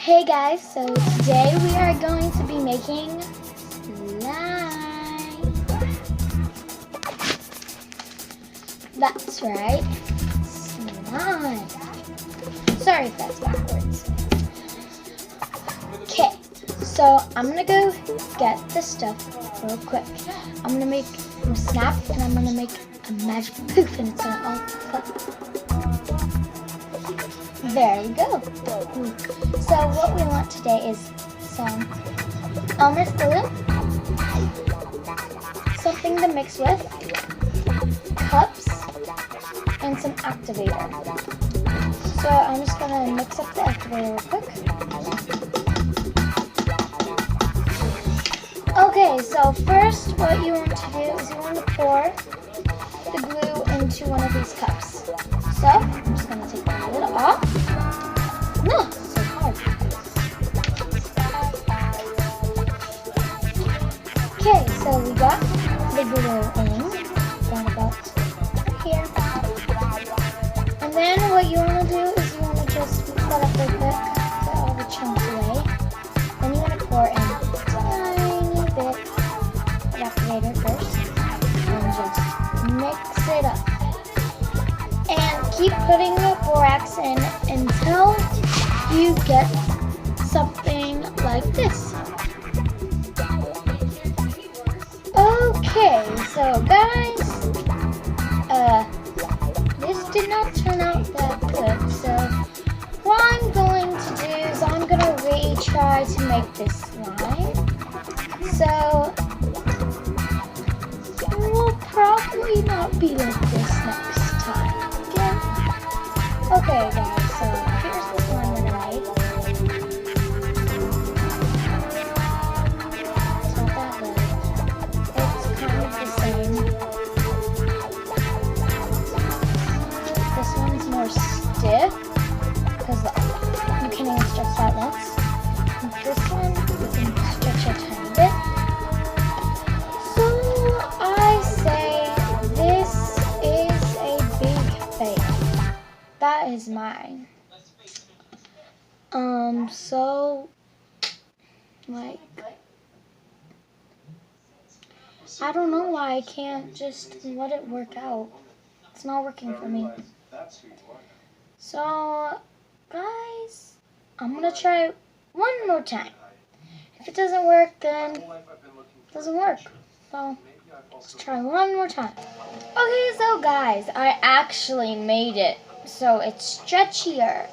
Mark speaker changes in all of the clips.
Speaker 1: Hey guys, so today we are going to be making slime. That's right, slime. Sorry if that's backwards. Okay, so I'm gonna go get the stuff real quick. I'm gonna make some snap and I'm gonna make a magic poof and it's gonna all pop. There we go. So what we want today is some Elmer's glue, something to mix with, cups, and some activator. So I'm just going to mix up the activator real quick. Okay, so first what you want to do is you want to pour the glue into one of these cups. So I'm just going to take the lid off. No, so hard. Okay, so we got the glue in, down about here. And then what you want to do is you want to just mix that up real quick, get all the chunks away. Then you want to pour in a tiny bit of activator first, and just mix it up. And keep putting the borax in until you get something like this. Okay, so guys, this did not turn out that good. So what I'm going to do is I'm going to retry to make this slime. So it will probably not be like this next time. Okay guys, so here's the slime we're gonna make. It's not that good. It's kind of the same. This one's more stiff, because you can even stretch that once. And this one, you can stretch a tiny bit. So I say this is a big fail. That is mine. So, like, I don't know why I can't just let it work out. It's not working for me. So, guys, I'm gonna try one more time. If it doesn't work, then it doesn't work. So, let's try one more time. Okay, so guys, I actually made it. So it's stretchier,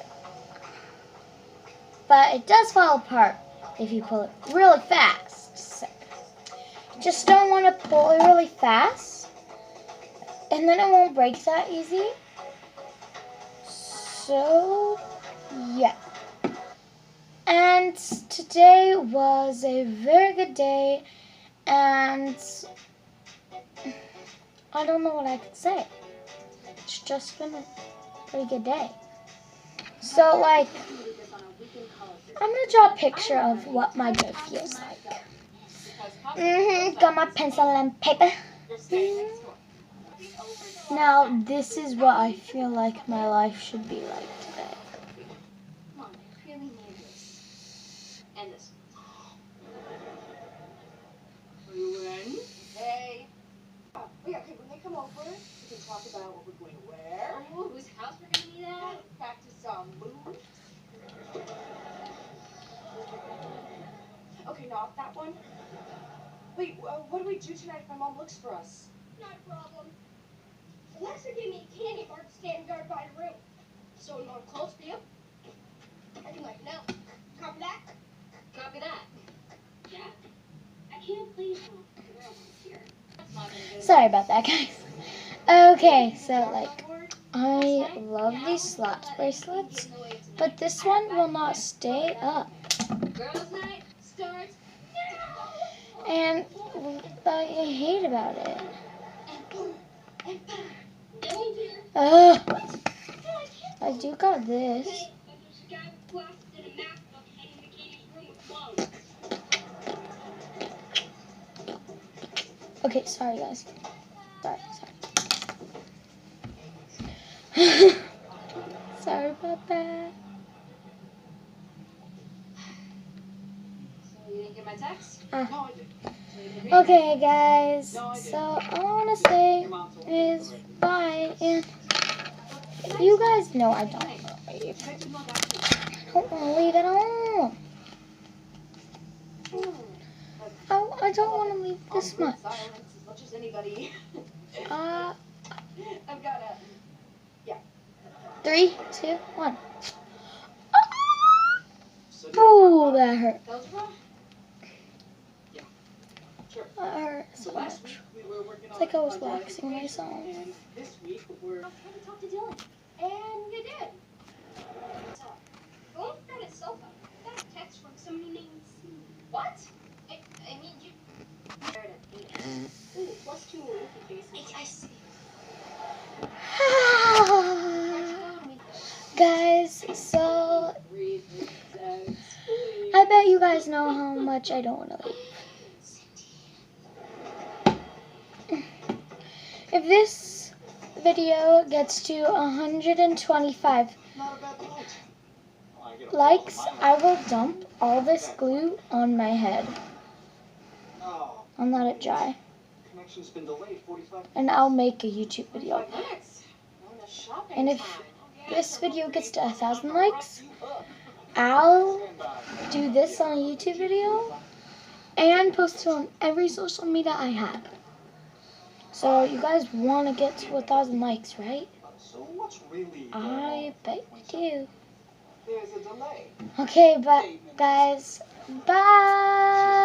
Speaker 1: but it does fall apart if you pull it really fast. So just don't want to pull it really fast, and then it won't break that easy. So yeah, and today was a very good day, and I don't know what I could say. It's just been a pretty good day. So, like, I'm gonna draw a picture of what my day feels like. Got my pencil and paper. Now, this is what I feel like my life should be like today.
Speaker 2: Hey. Yeah, okay, when they come over, we can talk about what we're going to wear.
Speaker 3: Oh, whose house we're going to meet at?
Speaker 2: Practice some moves. Okay, not that one. Wait, what do we do tonight if my mom looks for us?
Speaker 3: Not a problem. Alexa gave me a candy bar to stand guard by the room. So when I'm close to you, I can let you know. Copy that? Copy that. Yeah? I can't please you.
Speaker 1: Sorry about that, guys. Okay, so, like, I love these slots bracelets, but this one will not stay up.
Speaker 3: Girls' night starts now.
Speaker 1: And I hate about it. I do got this. Okay, sorry guys. Sorry. Sorry about that.
Speaker 2: contacts?
Speaker 1: Ah.
Speaker 2: No, I didn't.
Speaker 1: Okay, guys. So all I want to say is bye, and you guys know I don't want to leave.
Speaker 2: I did not actually.
Speaker 1: I don't want to leave at all. I don't want to leave this much.
Speaker 2: Silence as much as anybody.
Speaker 1: Uh,
Speaker 2: I've got a.
Speaker 1: 3, 2, 1. Oh, that hurt.
Speaker 2: That was wrong. Yeah. Sure.
Speaker 1: That hurt so
Speaker 2: So last
Speaker 1: much.
Speaker 2: week we were working
Speaker 1: It's
Speaker 2: on
Speaker 1: like I was
Speaker 2: our
Speaker 1: waxing myself.
Speaker 2: and this week we're.
Speaker 3: I was trying to talk to Dylan. And you did. So, phone got his cell phone. I got a text from somebody named C. What? I mean, you. Ooh, +2 Olympic faces. I see.
Speaker 1: Guys, so I bet you guys know how much I don't want to leave. If this video gets to 125
Speaker 2: Not a bad point.
Speaker 1: likes, I will dump all this glue on my head.
Speaker 2: Oh,
Speaker 1: I'll let it dry.
Speaker 2: connection's been delayed 45
Speaker 1: And I'll make a YouTube video.
Speaker 2: minutes. On the shopping
Speaker 1: And if
Speaker 2: time.
Speaker 1: this video gets to 1,000 likes, I'll do this on a YouTube video and post it on every social media I have. So you guys want to get to 1,000 likes, right?
Speaker 2: So what's really
Speaker 1: I bet you do.
Speaker 2: There's a delay.
Speaker 1: Okay, but guys, bye.